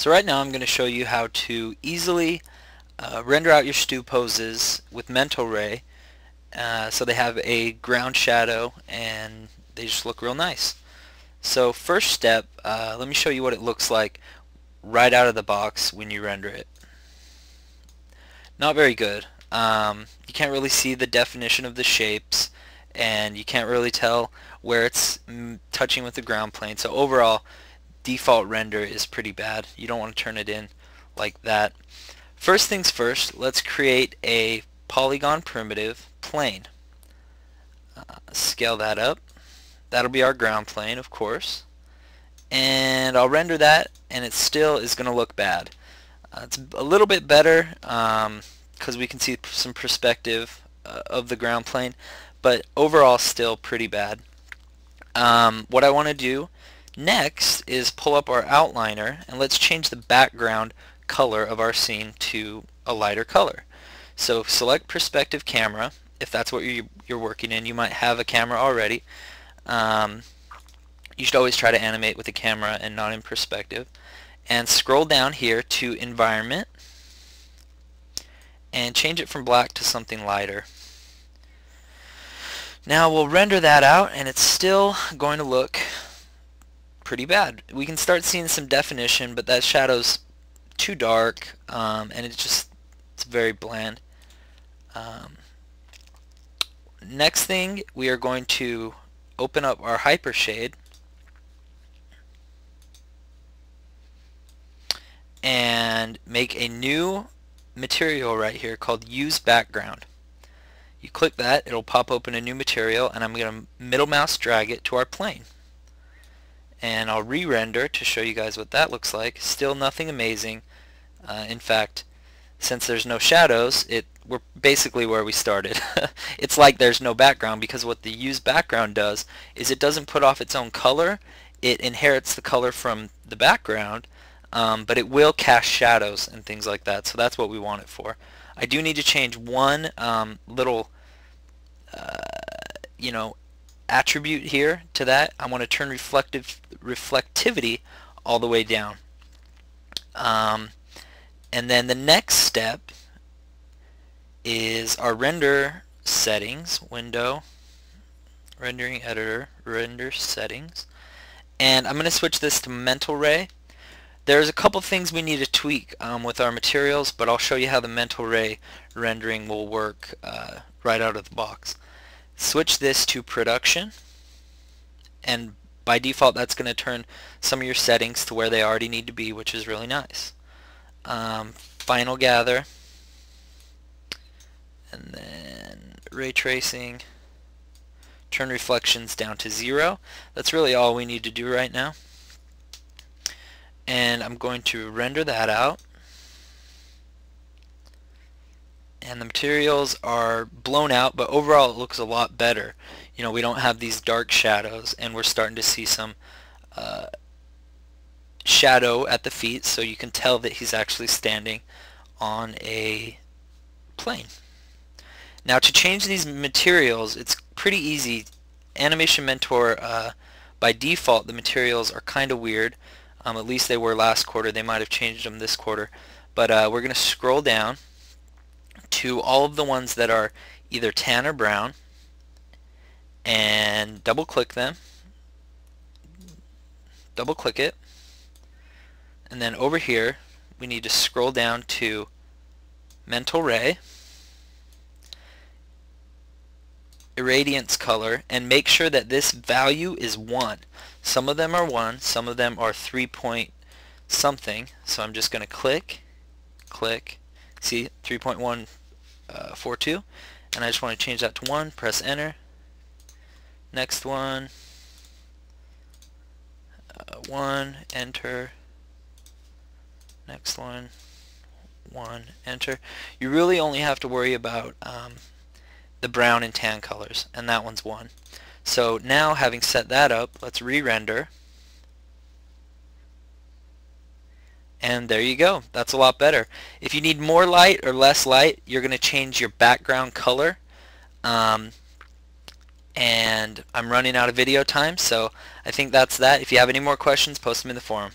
So right now I'm going to show you how to easily render out your stew poses with Mentalray so they have a ground shadow and they just look real nice. So first step, let me show you what it looks like right out of the box when you render it. Not very good. You can't really see the definition of the shapes, and you can't really tell where it's touching with the ground plane. So overall, default render is pretty bad. You don't want to turn it in like that. First things first, let's create a polygon primitive plane. Scale that up. That'll be our ground plane, of course. And I'll render that, and it still is going to look bad. It's a little bit better because we can see some perspective of the ground plane, but overall still pretty bad. What I want to do next is pull up our outliner, and let's change the background color of our scene to a lighter color. So select perspective camera if that's what you're working in. You might have a camera already. You should always try to animate with a camera and not in perspective. And scroll down here to environment and change it from black to something lighter. Now we'll render that out, and it's still going to look pretty bad. We can start seeing some definition, but that shadow's too dark, and it's very bland. Next thing, we are going to open up our hypershade and make a new material right here called Use Background. You click that, it'll pop open a new material, and I'm going to middle mouse drag it to our plane. And I'll re-render to show you guys what that looks like. Still nothing amazing. In fact, since there's no shadows, we're basically where we started. It's like there's no background, because what the Use Background does is it doesn't put off its own color. It inherits the color from the background, but it will cast shadows and things like that. So that's what we want it for. I do need to change one little attribute here to that. I want to turn reflectivity all the way down. And then the next step is our render settings window, rendering editor, render settings, and I'm going to switch this to Mentalray. There's a couple things we need to tweak with our materials, but I'll show you how the Mentalray rendering will work right out of the box. Switch this to production, and by default that's going to turn some of your settings to where they already need to be, which is really nice. Final gather, and then ray tracing, turn reflections down to 0. That's really all we need to do right now. And I'm going to render that out, and the materials are blown out, but overall it looks a lot better. You know, we don't have these dark shadows, and we're starting to see some shadow at the feet, so you can tell that he's actually standing on a plane. Now to change these materials, it's pretty easy. Animation Mentor, by default the materials are kind of weird. At least they were last quarter. They might have changed them this quarter. But we're going to scroll down to all of the ones that are either tan or brown and double click them. Double click it. And then over here we need to scroll down to Mentalray, irradiance color, and make sure that this value is 1. Some of them are 1, some of them are 3 point something, so I'm just going to click, see 3.142, and I just want to change that to 1, press enter. Next one, 1, enter. Next one, 1, enter. You really only have to worry about the brown and tan colors, and that one's 1. So now, having set that up, let's re-render, and there you go. That's a lot better. If you need more light or less light, you're going to change your background color, and I'm running out of video time, so I think that's that. If you have any more questions, post them in the forum.